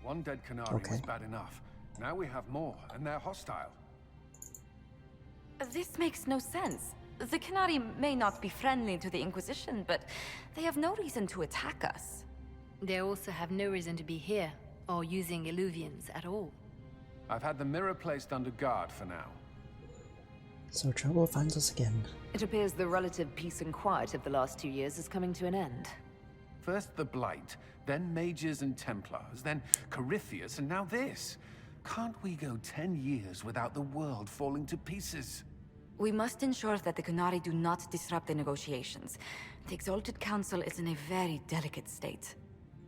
One dead Canary was bad enough. Now we have more, and they're hostile. This makes no sense. The Canary may not be friendly to the Inquisition, but they have no reason to attack us. They also have no reason to be here, or using Illuvians at all. I've had the mirror placed under guard for now. So trouble finds us again. It appears the relative peace and quiet of the last 2 years is coming to an end. First the Blight, then Mages and Templars, then Corypheus, and now this. Can't we go 10 years without the world falling to pieces? We must ensure that the Canary do not disrupt the negotiations. The Exalted Council is in a very delicate state.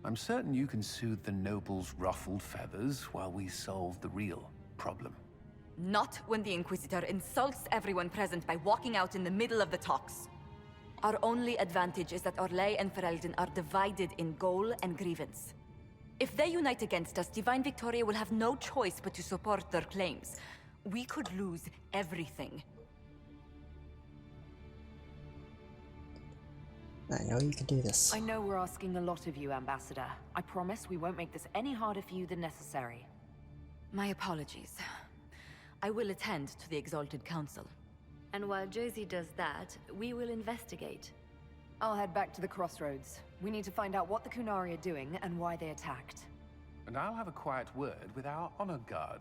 I'm certain you can soothe the nobles' ruffled feathers while we solve the real problem. Not when the Inquisitor insults everyone present by walking out in the middle of the talks. Our only advantage is that Orlais and Ferelden are divided in goal and grievance. If they unite against us, Divine Victoria will have no choice but to support their claims. We could lose everything. I know you can do this. I know we're asking a lot of you, Ambassador. I promise we won't make this any harder for you than necessary. My apologies. I will attend to the Exalted Council. And while Josie does that, we will investigate. I'll head back to the crossroads. We need to find out what the Kunari are doing and why they attacked. And I'll have a quiet word with our honor guard.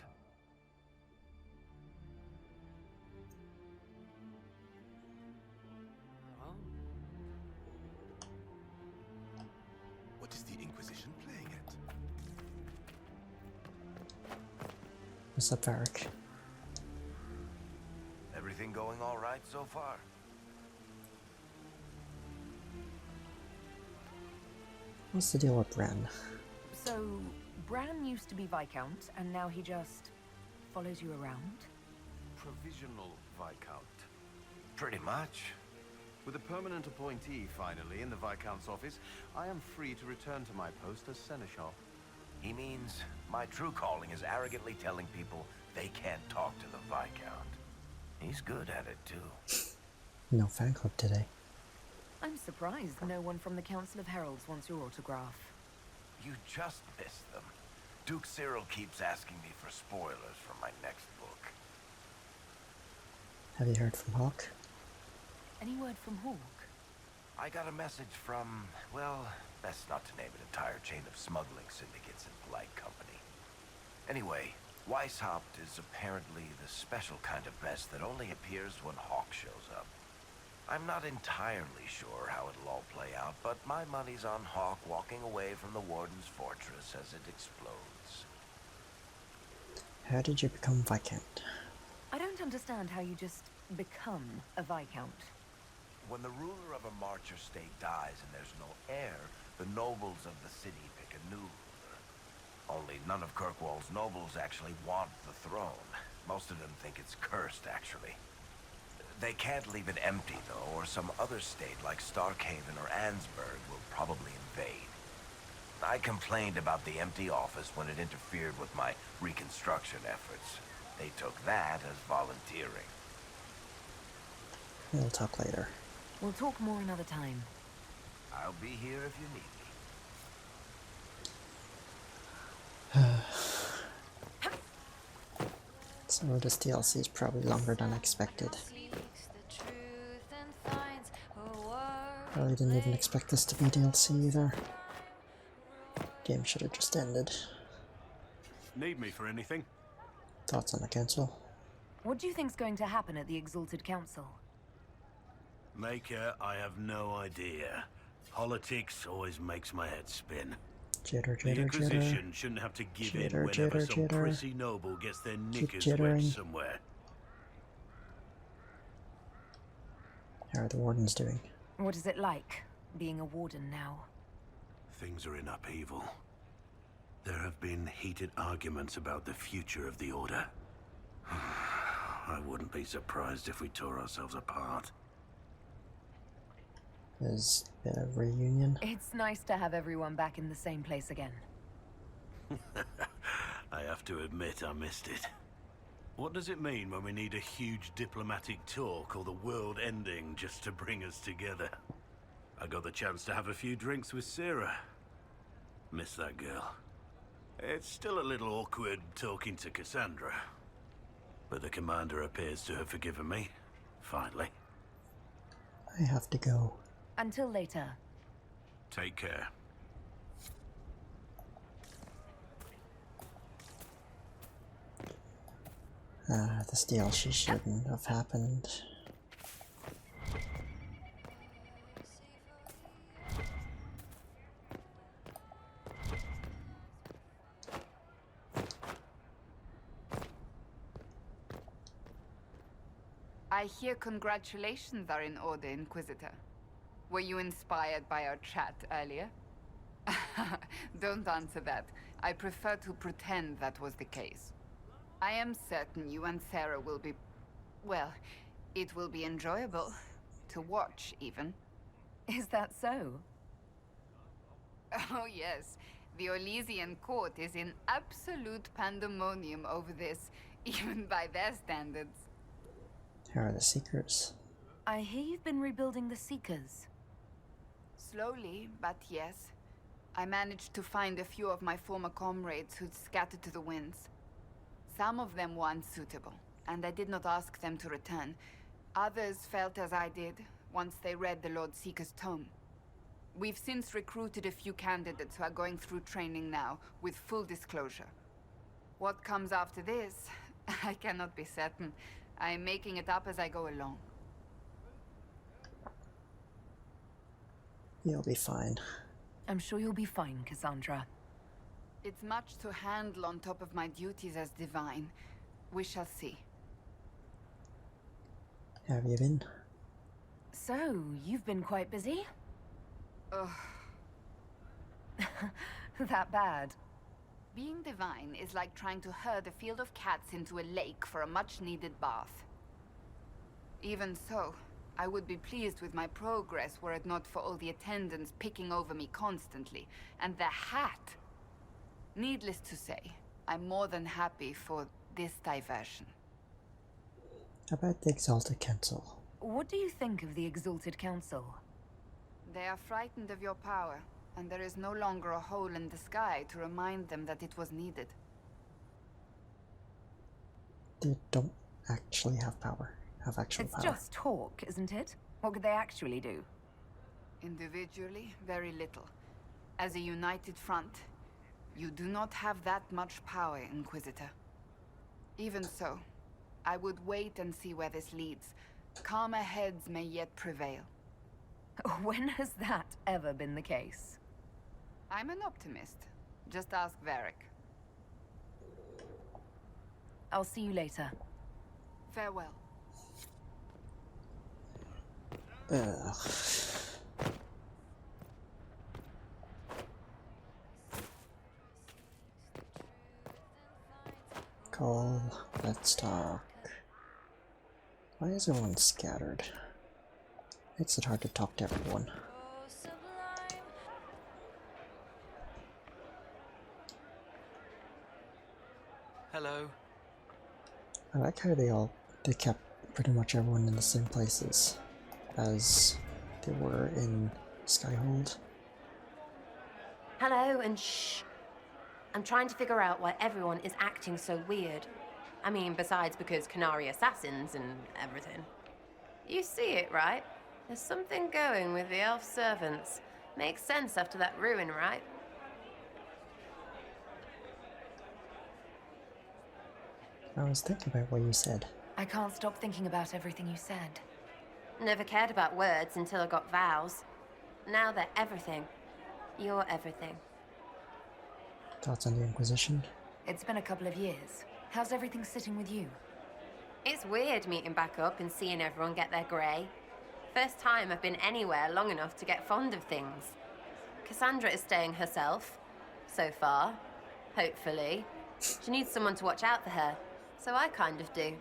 What is the Inquisition playing at? What's up, Varric? Everything going all right so far? What's the deal with Bran? So, Bran used to be Viscount, and now he just follows you around? Provisional Viscount. Pretty much. With a permanent appointee, finally, in the Viscount's office, I am free to return to my post as Seneschal. He means my true calling is arrogantly telling people they can't talk to the Viscount. He's good at it, too. No fan club today. I'm surprised no one from the Council of Heralds wants your autograph. You just missed them. Duke Cyril keeps asking me for spoilers for my next book. Have you heard from Hawk? Any word from Hawk? I got a message from, well, best not to name an entire chain of smuggling syndicates in polite company. Anyway, Weishaupt is apparently the special kind of mess that only appears when Hawk shows up. I'm not entirely sure how it'll all play out, but my money's on Hawk walking away from the Warden's fortress as it explodes. How did you become Viscount? I don't understand how you just become a Viscount. When the ruler of a Marcher state dies and there's no heir, the nobles of the city pick a new ruler. Only none of Kirkwall's nobles actually want the throne. Most of them think it's cursed, actually. They can't leave it empty, though, or some other state like Starkhaven or Ansburg will probably invade. I complained about the empty office when it interfered with my reconstruction efforts. They took that as volunteering. We'll talk later. We'll talk more another time. I'll be here if you need me. So this DLC is probably longer than expected. Probably didn't even expect this to be DLC either. Game should have just ended. Need me for anything? Thoughts on the council? What do you think's going to happen at the Exalted Council? Maker, I have no idea. Politics always makes my head spin. Jitter, The jitter, Inquisition jitter. shouldn't have to give Jitter, in whenever jitter, some jitter. prissy noble gets their knickers jittering. wet somewhere. How are the wardens doing? What is it like, being a warden now? Things are in upheaval. There have been heated arguments about the future of the Order. I wouldn't be surprised if we tore ourselves apart. Is it a reunion? It's nice to have everyone back in the same place again. I have to admit I missed it. What does it mean when we need a huge diplomatic talk or the world ending just to bring us together? I got the chance to have a few drinks with Sarah. Miss that girl. It's still a little awkward talking to Cassandra. But the commander appears to have forgiven me. Finally. I have to go. Until later. Take care. This DLC shouldn't have happened. I hear congratulations are in order, Inquisitor. Were you inspired by our chat earlier? Don't answer that. I prefer to pretend that was the case. I am certain you and Sarah will be... well, it will be enjoyable. To watch, even. Is that so? Oh, yes. The Orlesian court is in absolute pandemonium over this, even by their standards. Here are the Seekers. I hear you've been rebuilding the Seekers. Slowly, but yes. I managed to find a few of my former comrades who'd scattered to the winds. Some of them were unsuitable, and I did not ask them to return. Others felt as I did, once they read the Lord Seeker's tome. We've since recruited a few candidates who are going through training now, with full disclosure. What comes after this, I cannot be certain. I am making it up as I go along. You'll be fine. I'm sure you'll be fine, Cassandra. It's much to handle on top of my duties as divine. We shall see. Have you been? So, you've been quite busy? Ugh. That bad? Being divine is like trying to herd a field of cats into a lake for a much-needed bath. Even so, I would be pleased with my progress were it not for all the attendants picking over me constantly, and the hat. Needless to say, I'm more than happy for this diversion. How about the Exalted Council? What do you think of the Exalted Council? They are frightened of your power, and there is no longer a hole in the sky to remind them that it was needed. They don't actually have power. Have actual It's power. just talk, isn't it? What could they actually do? Individually, very little. As a united front, you do not have that much power, Inquisitor. Even so, I would wait and see where this leads. Calmer heads may yet prevail. When has that ever been the case? I'm an optimist. Just ask Varric. I'll see you later. Farewell. Ugh. Cole, let's talk. Why is everyone scattered? Makes it hard to talk to everyone. Hello. I like how they kept pretty much everyone in the same places as they were in Skyhold. Hello, and shh. I'm trying to figure out why everyone is acting so weird. I mean, besides because Canary assassins and everything. You see it, right? There's something going with the elf servants. Makes sense after that ruin, right? I was thinking about what you said. I can't stop thinking about everything you said. Never cared about words until I got vows. Now they're everything. You're everything. Thoughts on the Inquisition? It's been a couple of years. How's everything sitting with you? It's weird meeting back up and seeing everyone get their grey. First time I've been anywhere long enough to get fond of things. Cassandra is staying herself, so far. Hopefully. She needs someone to watch out for her, so I kind of do.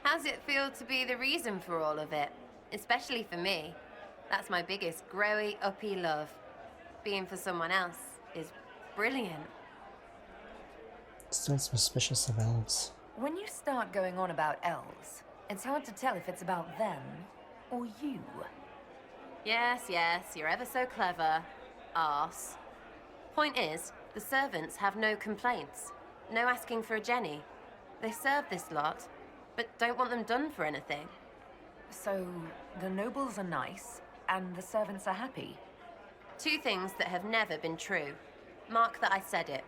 How's it feel to be the reason for all of it? Especially for me. That's my biggest growy, uppy love. Being for someone else is brilliant. Still suspicious of elves. When you start going on about elves, it's hard to tell if it's about them or you. Yes, you're ever so clever. Arse. Point is, The servants have no complaints. No asking for a Jenny. They serve this lot, but don't want them done for anything. So, the nobles are nice, and the servants are happy. Two things that have never been true. Mark that I said it.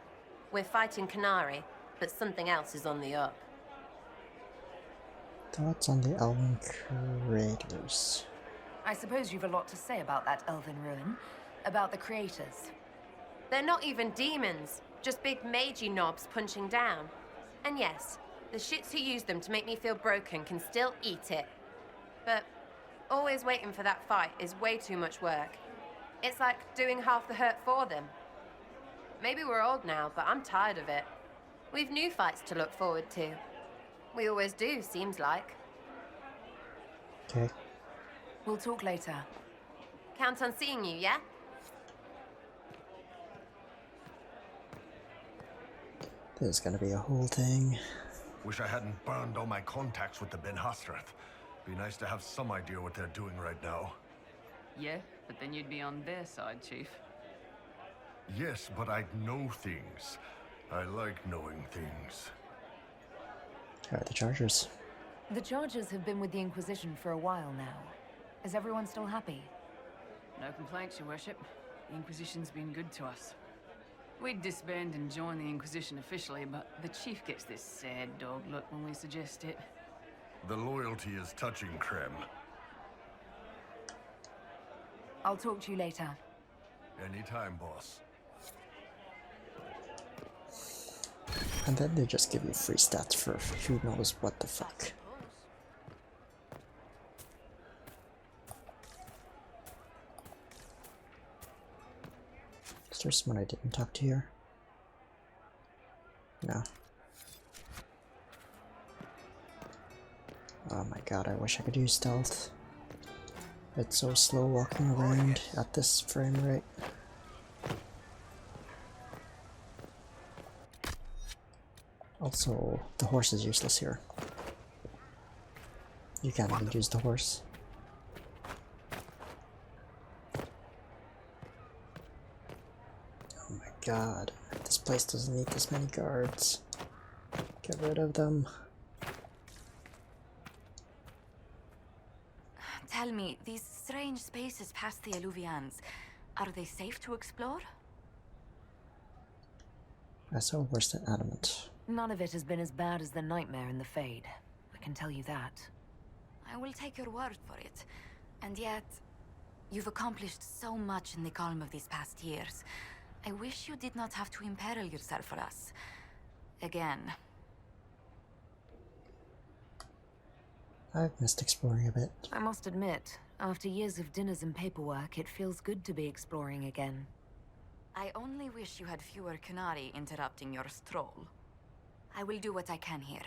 We're fighting Canary, but something else is on the up. Thoughts on the Elven creators? I suppose you've a lot to say about that elven ruin. About the creators. They're not even demons, just big magey knobs punching down. And yes, the shits who use them to make me feel broken can still eat it. But always waiting for that fight is way too much work. It's like doing half the hurt for them. Maybe we're old now, but I'm tired of it. We've new fights to look forward to. We always do, seems like. Okay. We'll talk later. Count on seeing you, yeah? There's gonna be a whole thing. Wish I hadn't burned all my contacts with the Ben Hastrath. Be nice to have some idea what they're doing right now. Yeah, but then you'd be on their side, Chief. Yes, but I'd know things. I like knowing things. How are the Chargers? The Chargers have been with the Inquisition for a while now. Is everyone still happy? No complaints, Your Worship. The Inquisition's been good to us. We'd disband and join the Inquisition officially, but the Chief gets this sad dog look when we suggest it. The loyalty is touching, Krem. I'll talk to you later. Anytime, boss. And then they just give you free stats for who knows what the fuck. Is there someone I didn't talk to here? No. Oh my god, I wish I could use stealth. It's so slow walking around at this frame rate. Also, the horse is useless here. You can't even use the horse. Oh my god, this place doesn't need this many guards. Get rid of them. Tell me, these strange spaces past the Alluvians, are they safe to explore? I saw worse than adamant. None of it has been as bad as the nightmare in the Fade. I can tell you that. I will take your word for it. And yet, you've accomplished so much in the calm of these past years. I wish you did not have to imperil yourself for us. Again. I've missed exploring a bit. I must admit, after years of dinners and paperwork, it feels good to be exploring again. I only wish you had fewer Canary interrupting your stroll. I will do what I can here.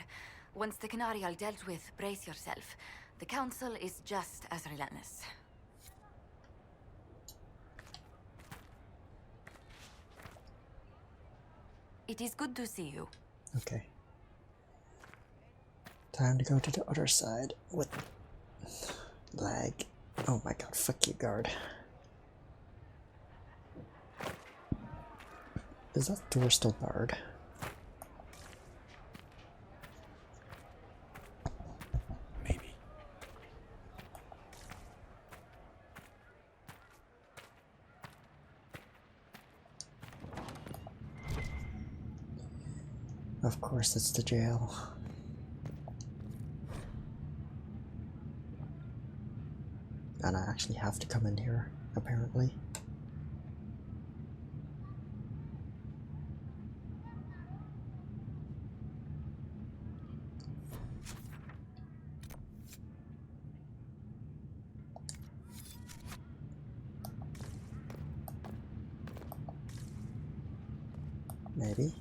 Once the Canary are dealt with, brace yourself. The Council is just as relentless. It is good to see you. Okay. Time to go to the other side with lag. Oh my god, fuck you, guard. Is that door still barred? Maybe. Of course, it's the jail. And I actually have to come in here, apparently. Maybe.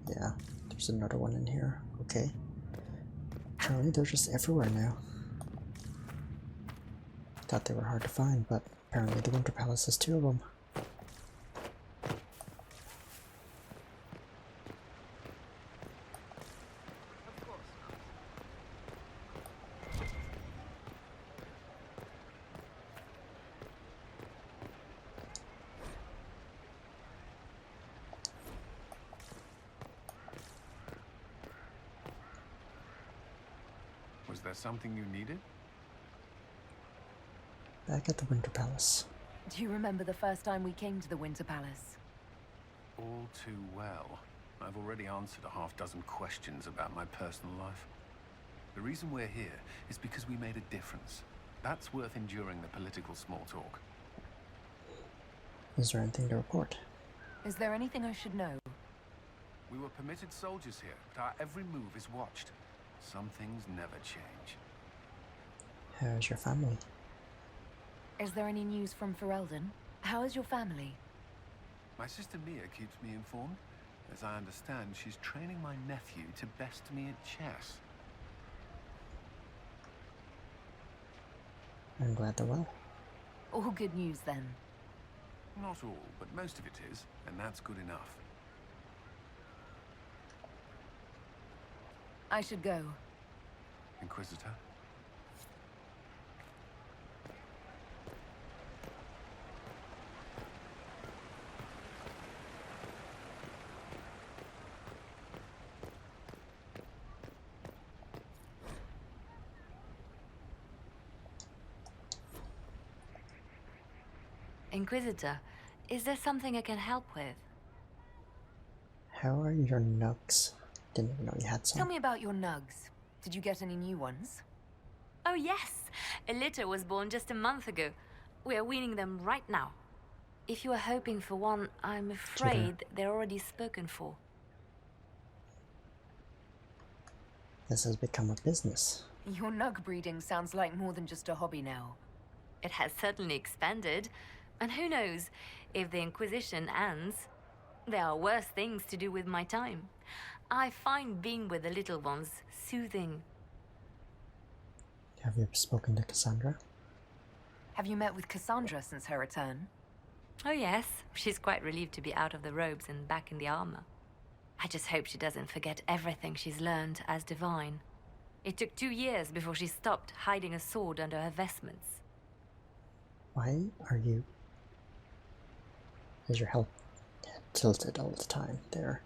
Yeah, there's another one in here. Okay. Apparently they're just everywhere now. Thought they were hard to find, but apparently the Winter Palace has two of them. Was there something you needed? Back at the Winter Palace. Do you remember the first time we came to the Winter Palace? All too well. I've already answered a half-dozen questions about my personal life. The reason we're here is because we made a difference. That's worth enduring the political small talk. Is there anything to report? Is there anything I should know? We were permitted soldiers here, but our every move is watched. Some things never change. How's your family? Is there any news from Ferelden? How is your family? My sister Mia keeps me informed. As I understand, she's training my nephew to best me at chess. I'm glad they're well. All good news then. Not all, but most of it is, and that's good enough. I should go. Inquisitor? Inquisitor, is there something I can help with? How are your nugs? Didn't even know you had some. Tell me about your nugs. Did you get any new ones? Oh yes! A litter was born just a month ago. We are weaning them right now. If you are hoping for one, I'm afraid they're already spoken for. This has become a business. Your nug breeding sounds like more than just a hobby now. It has certainly expanded. And who knows, if the Inquisition ends, there are worse things to do with my time. I find being with the little ones soothing. Have you spoken to Cassandra? Have you met with Cassandra since her return? Oh yes, she's quite relieved to be out of the robes and back in the armor. I just hope she doesn't forget everything she's learned as divine. It took 2 years before she stopped hiding a sword under her vestments. Why are you... Is your head tilted all the time there?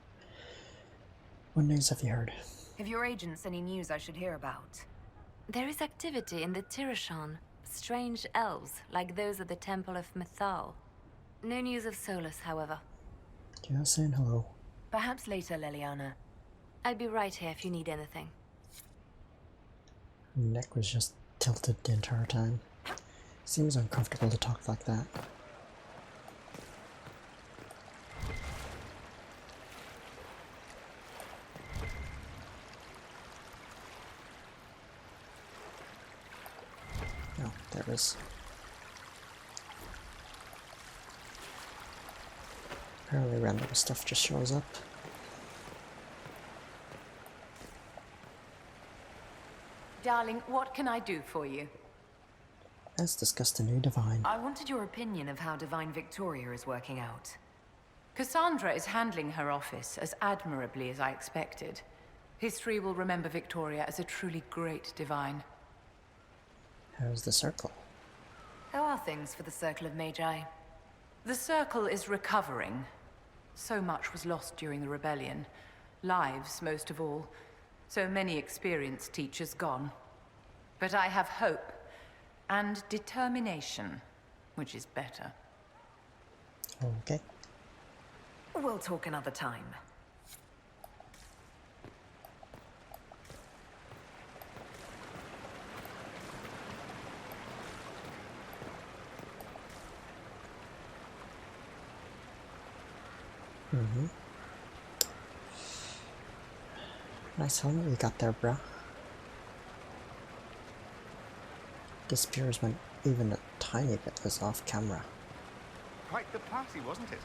What news have you heard? Have your agents any news I should hear about? There is activity in the Tirashan, strange elves like those at the Temple of Mythal. No news of Solus, however. Just saying hello. Perhaps later, Leliana. I'll be right here if you need anything. Her neck was just tilted the entire time. Seems uncomfortable to talk like that. Oh, there it is. Apparently random stuff just shows up. Darling, what can I do for you? Let's discuss the new Divine. I wanted your opinion of how Divine Victoria is working out. Cassandra is handling her office as admirably as I expected. History will remember Victoria as a truly great Divine. How's the circle? How are things for the Circle of Magi? The Circle is recovering. So much was lost during the rebellion. Lives, most of all. So many experienced teachers gone. But I have hope. And determination, which is better. Okay. We'll talk another time. Nice helmet you got there, bruh. This spears went even a tiny bit was off camera. Quite the party, wasn't it?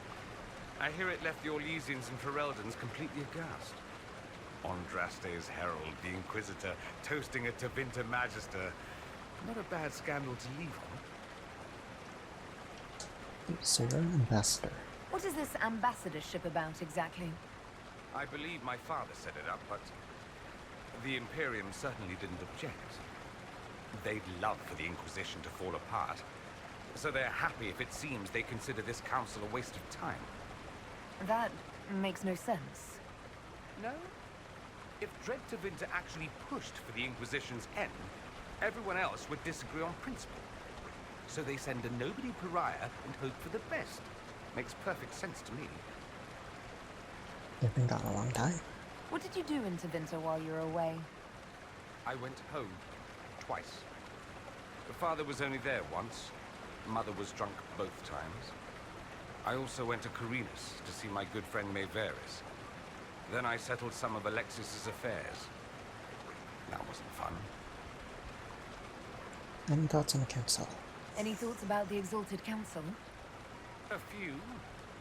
I hear it left the Orlesians and Fereldans completely aghast. Andraste's herald, the Inquisitor, toasting a Tevinter Magister. Not a bad scandal to leave on. So you're an ambassador. What is this ambassadorship about exactly? I believe my father set it up, but the Imperium certainly didn't object. They'd love for the Inquisition to fall apart, so they're happy if it seems they consider this council a waste of time. That makes no sense. No? If Dread Tevinter actually pushed for the Inquisition's end, everyone else would disagree on principle. So they send a nobody pariah and hope for the best. Makes perfect sense to me. You've been gone a long time. What did you do in Tevinter while you were away? I went home. Twice. The father was only there once. Mother was drunk both times. I also went to Carinus to see my good friend Maevaris. Then I settled some of Alexis's affairs. That wasn't fun. Any thoughts on the council? Any thoughts about the Exalted Council? A few.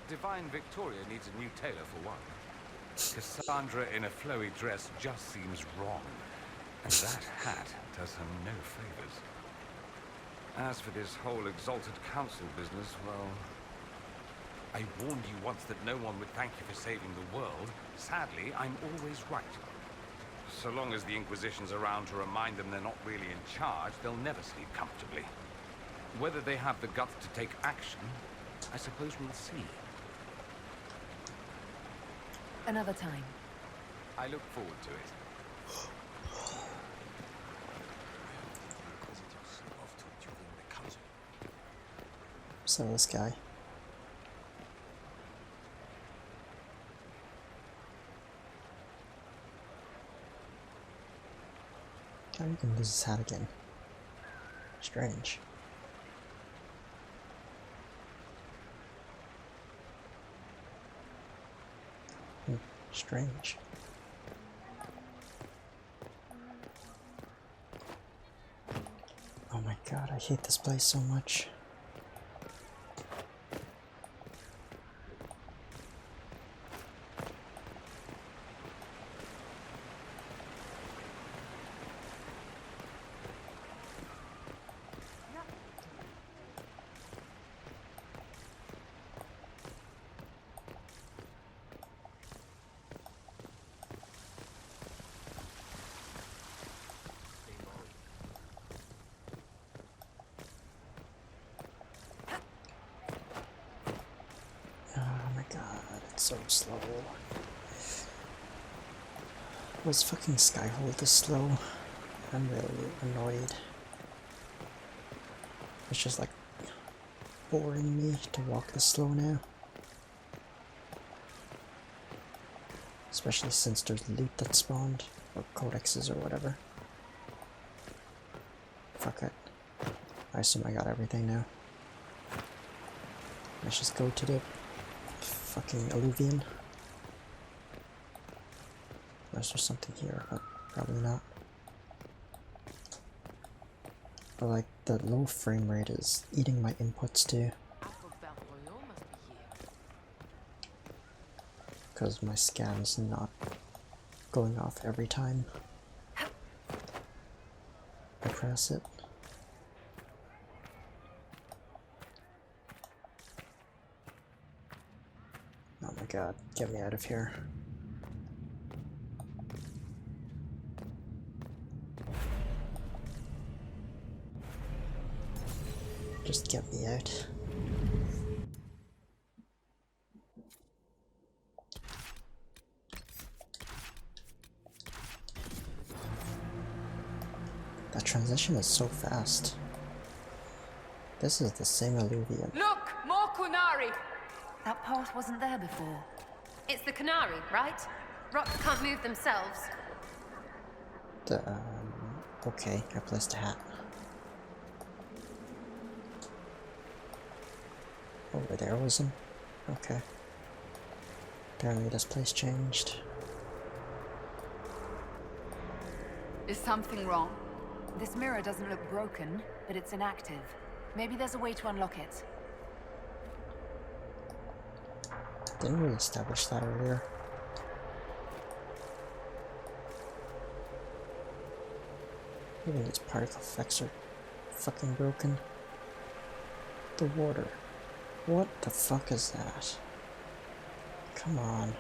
Divine Victoria needs a new tailor for one. Cassandra in a flowy dress just seems wrong. And that hat does her no favors. As for this whole Exalted Council business, well... I warned you once that no one would thank you for saving the world. Sadly, I'm always right. So long as the Inquisition's around to remind them they're not really in charge, they'll never sleep comfortably. Whether they have the guts to take action, I suppose we'll see. Another time. I look forward to it. So this guy. How you can lose his hat again? Strange. Strange. Oh my god, I hate this place so much. So slow. Was fucking Skyhold this slow? I'm really annoyed. It's just like boring me to walk this slow now. Especially since there's loot that spawned, or codexes or whatever. Fuck it. I assume I got everything now. Let's just go to the fucking Alluvion. Unless there's something here, but probably not. But like, the low frame rate is eating my inputs too. Because my scan's not going off every time I press it. Oh my god, get me out of here. Just get me out. That transition is so fast. This is the same Alluvion. Look! More Kunari! That path wasn't there before. It's the Canary, right? Rocks can't move themselves. Okay, I placed a hat. Over there was him? Okay. Apparently this place changed. Is something wrong? This mirror doesn't look broken, but it's inactive. Maybe there's a way to unlock it. Didn't we establish that earlier? Even these particle effects are fucking broken. The water. What the fuck is that? Come on.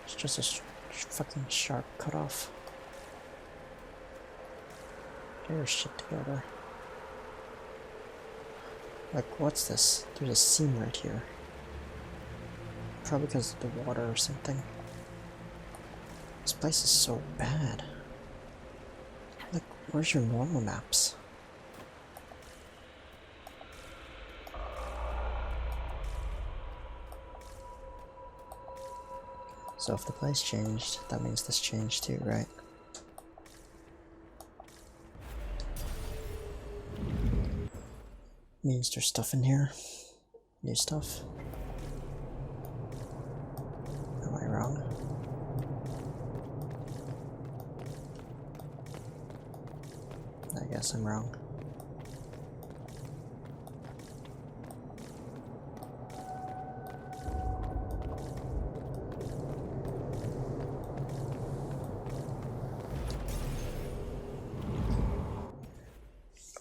It's just a fucking sharp cutoff. Get your shit together. Like, what's this? There's a seam right here. Probably because of the water or something. This place is so bad. Like, where's your normal maps? So if the place changed, that means this changed too, right? Means there's stuff in here. New stuff. Am I wrong? I guess I'm wrong.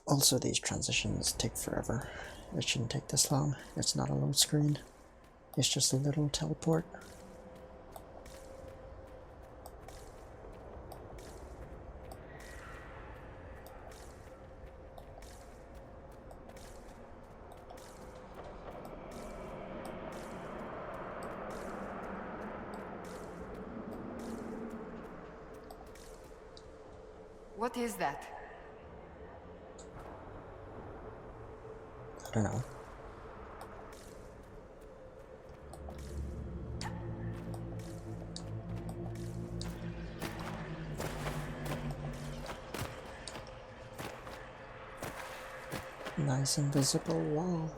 Also, these transitions take forever. It shouldn't take this long. It's not a load screen. It's just a little teleport. What is that? I don't know. Nice invisible wall.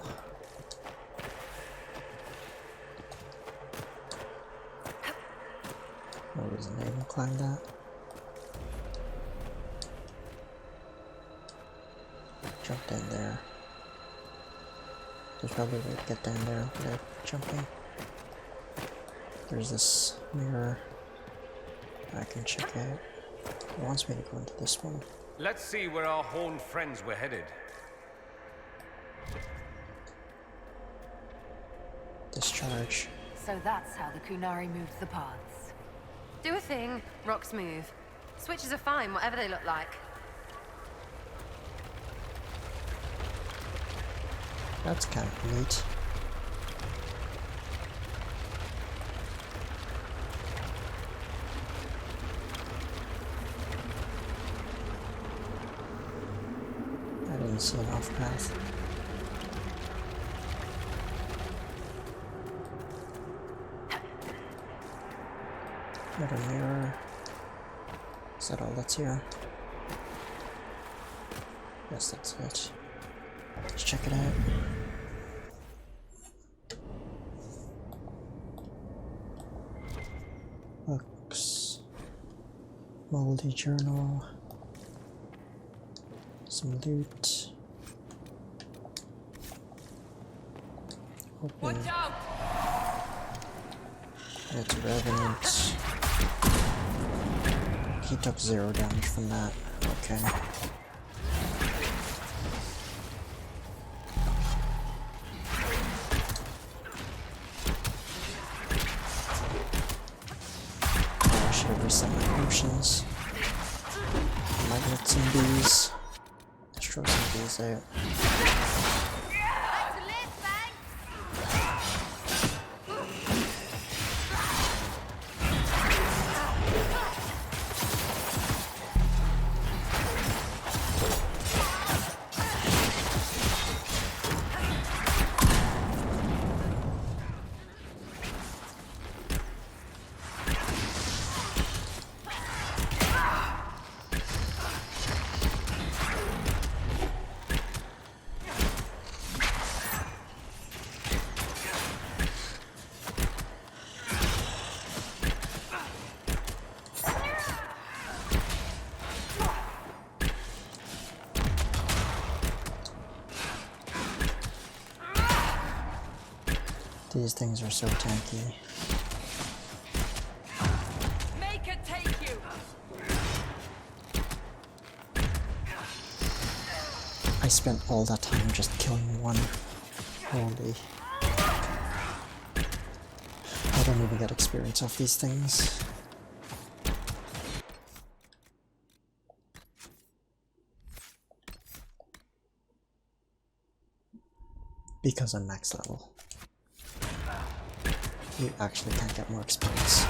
No reason to even climb that. Jumped in there. There's probably a way to get down there without jumping. There's this mirror I can check out. It wants me to go into this one. Let's see where our horned friends were headed. Discharge. So that's how the Kunari moved the paths. Do a thing, rocks move. Switches are fine, whatever they look like. That's kind of neat. I didn't see an off path. Another mirror. Is that all that's here? Yes, that's it. Let's check it out. Books. Moldy journal. Some loot. Open. Watch out! It's Revenant. He took 0 damage from that. Okay. I should have reset my potions. Might get some bees. Let's throw some bees out. These things are so tanky. Make it take you! I spent all that time just killing one. Holy. I don't even get experience off these things. Because I'm max level. You actually can't get more experience.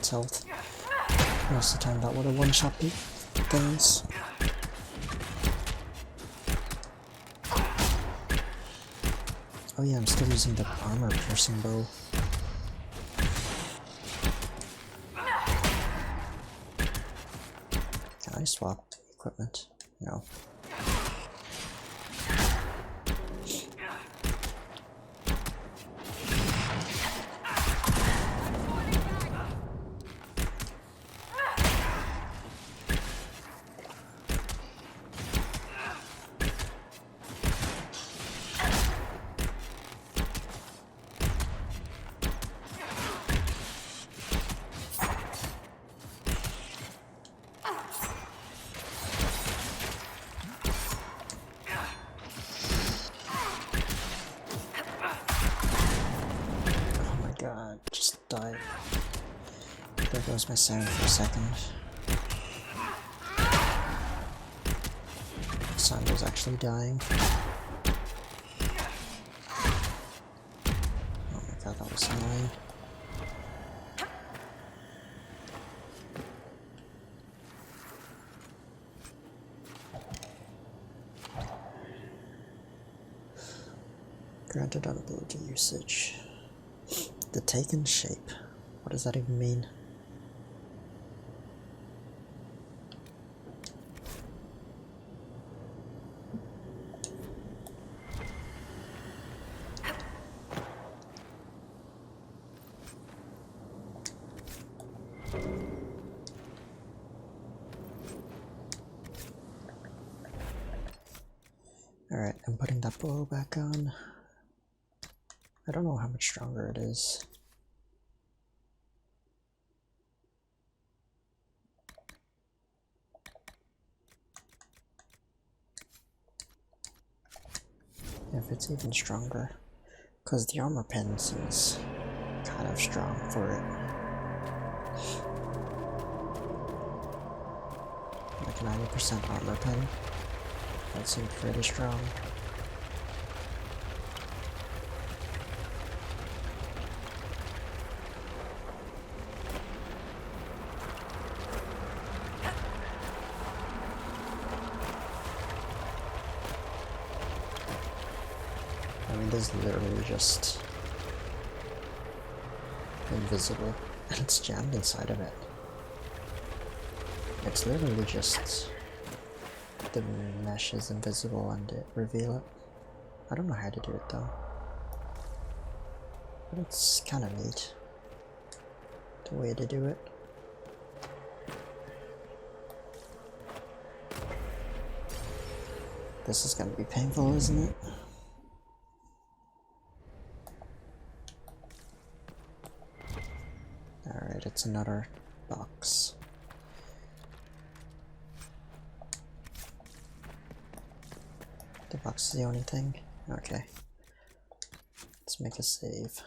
its health. Most of the time that would have one-shot things. Oh yeah, I'm still using the armor-piercing bow. Can I swap equipment? No. Just died. There goes my sound for a second. Sound was actually dying. Oh my god, that was annoying. Granted unability usage. The taken shape. What does that even mean? Alright, I'm putting that bow back on. I don't know how much stronger it is. If it's even stronger, because the armor pen seems kind of strong for it. Like 90% armor pen, that seems pretty strong. I mean, this is literally just invisible, and it's jammed inside of it. It's literally just the mesh is invisible and it reveal it. I don't know how to do it though, but it's kind of neat the way to do it. This is gonna be painful, isn't it? Alright, it's another box. The box is the only thing? Okay. Let's make a save.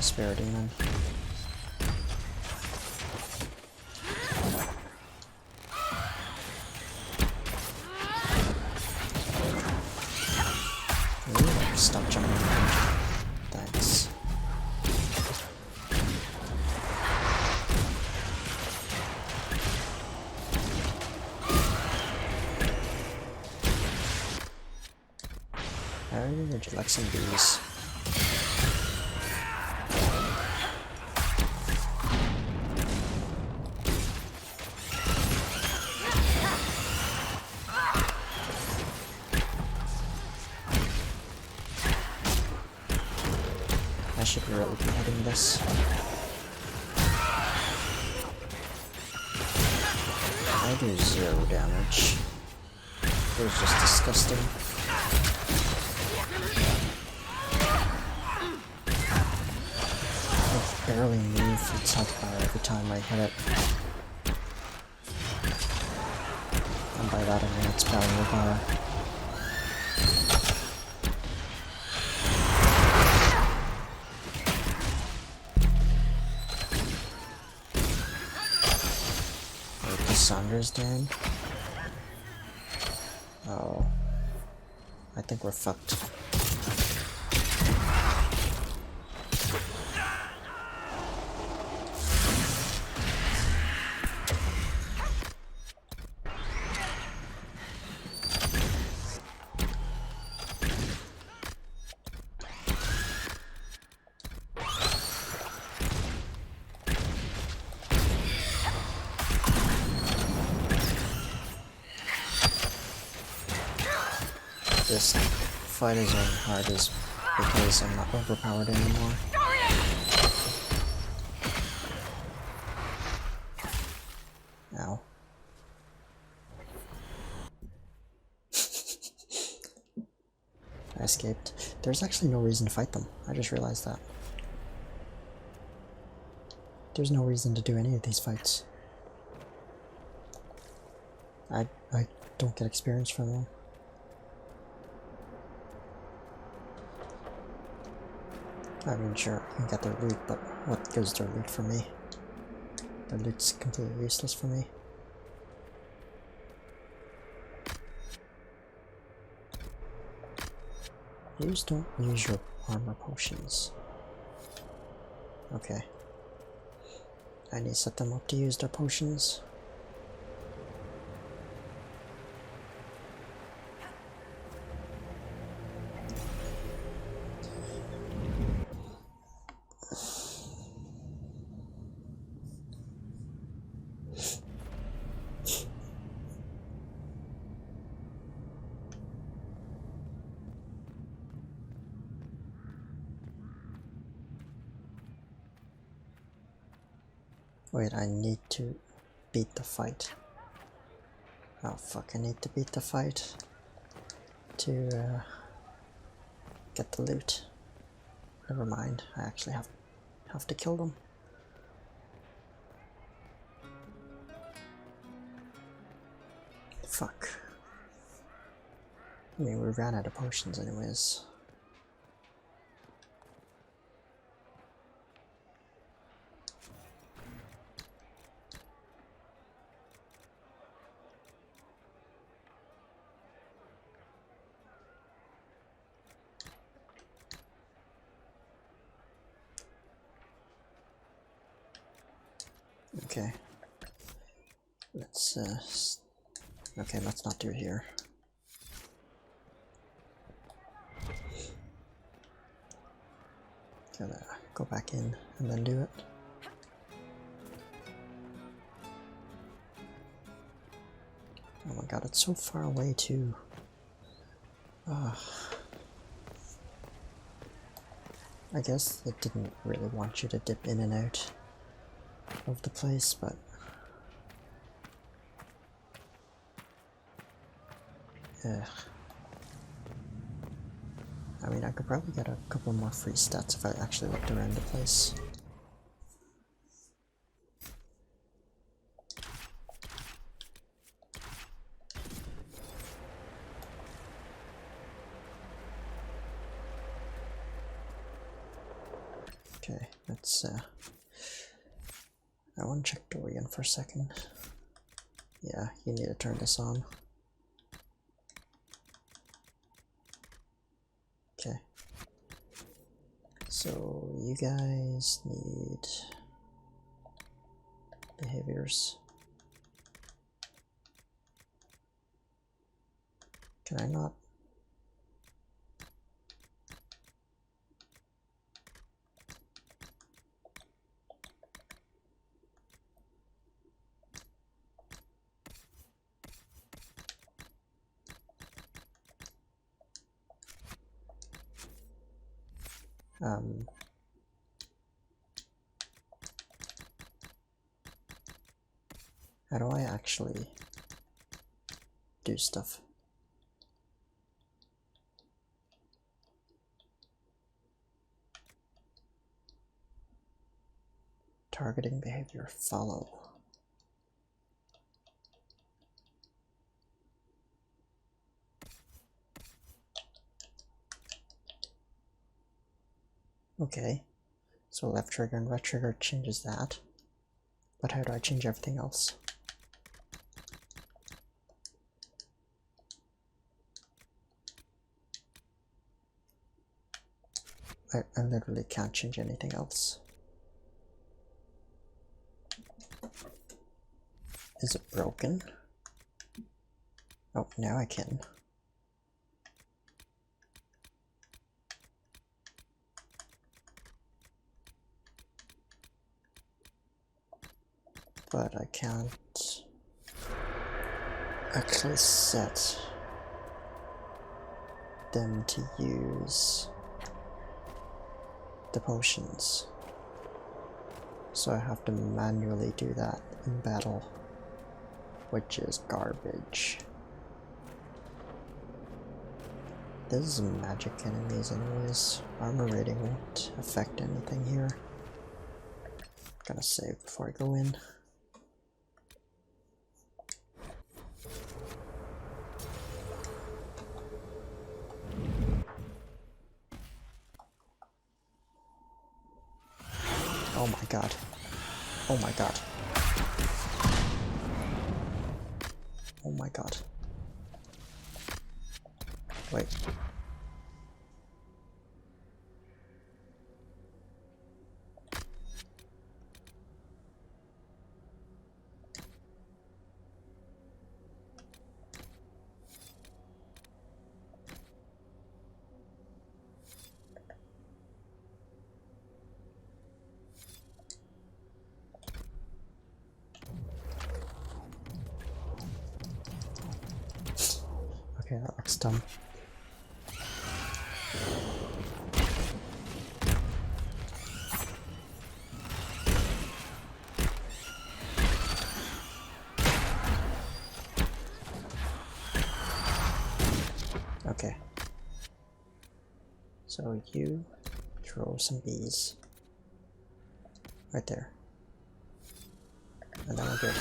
Spare demon. Stop jumping around. Thanks. Alright, would you like some bees? I should really be hitting this. I do 0 damage. It was just disgusting. I barely move its health bar every time I hit it. And by that I mean its power bar. Cassandra's down. Oh. I think we're fucked. This fight is only hard is because I'm not overpowered anymore. Ow. I escaped. There's actually no reason to fight them. I just realized that. There's no reason to do any of these fights. I don't get experience from them. I mean, sure, I can get their loot, but what goes their loot for me? Their loot's completely useless for me. Don't use your armor potions. Okay. I need to set them up to use their potions. Wait, I need to beat the fight. Oh fuck, I need to beat the fight to get the loot. Never mind, I actually have to kill them. Fuck. I mean, we ran out of potions anyways. Okay. Let's okay, let's not do it here. Gotta go back in and then do it. Oh my god, it's so far away too. I guess it didn't really want you to dip in and out of the place, but I mean, I could probably get a couple more free stats if I actually looked around the place. Okay, let's I want to check Dorian for a second. Yeah, you need to turn this on. Okay. So you guys need behaviors. Can I not? How do I actually do stuff? Targeting behavior, follow. Okay, so left trigger and right trigger changes that, but how do I change everything else? I literally can't change anything else. Is it broken? Oh, now I can. But I can't actually set them to use the potions. So I have to manually do that in battle, which is garbage. This is magic enemies anyways. Armor rating won't affect anything here. Gotta save before I go in. Oh my god. Oh my god. Oh my god. Wait. Okay, that looks dumb. Okay. So you throw some bees. Right there. And then we're good.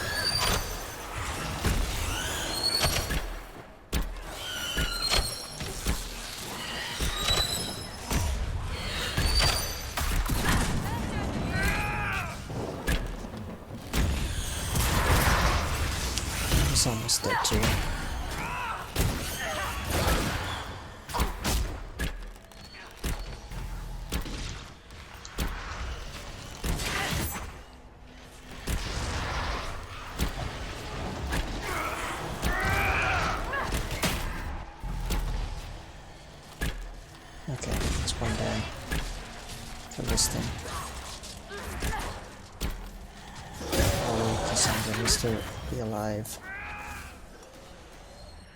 He's almost dead too. Okay, it's one down for this thing. Oh, Cassandra needs to be alive.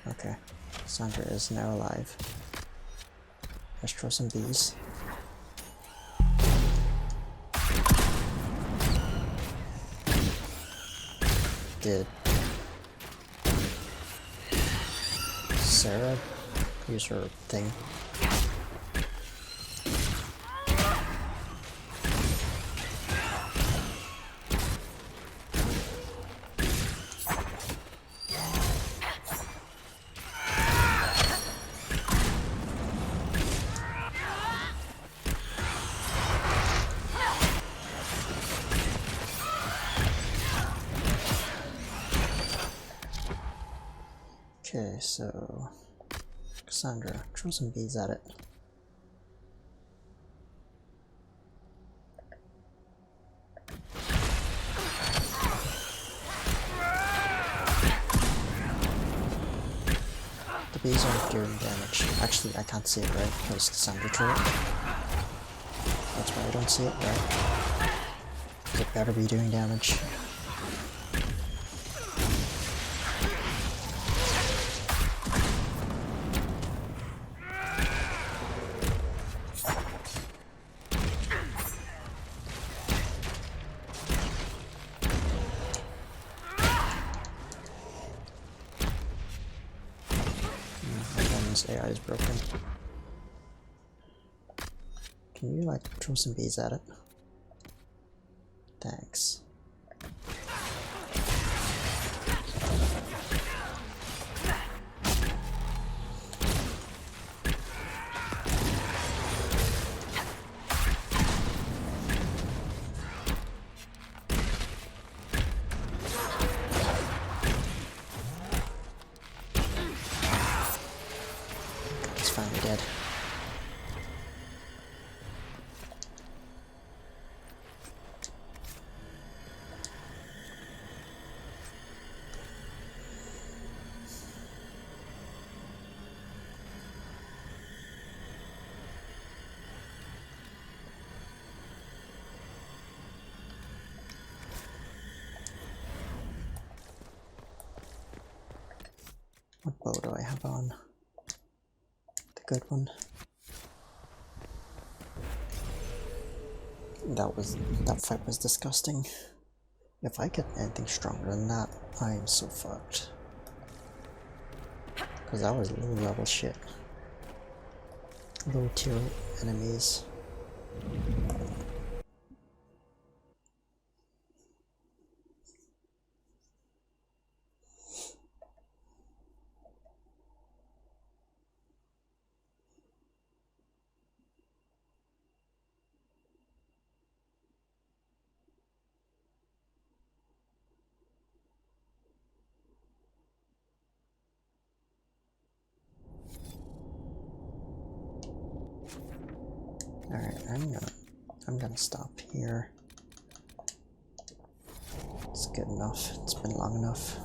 Okay, Cassandra is now alive. Let's throw some bees. Did Sarah use her thing? Okay, so Cassandra, throw some bees at it. The bees aren't doing damage. Actually, I can't see it, right? Because Cassandra threw it. That's why I don't see it, right? Because it better be doing damage. AI is broken. Can you like throw some bees at it? Thanks. Finally dead. What bow do I have on? The good one. That fight was disgusting. If I get anything stronger than that, I am so fucked. Because that was low level shit. Low tier enemies. Alright, I'm gonna stop here. It's good enough. It's been long enough.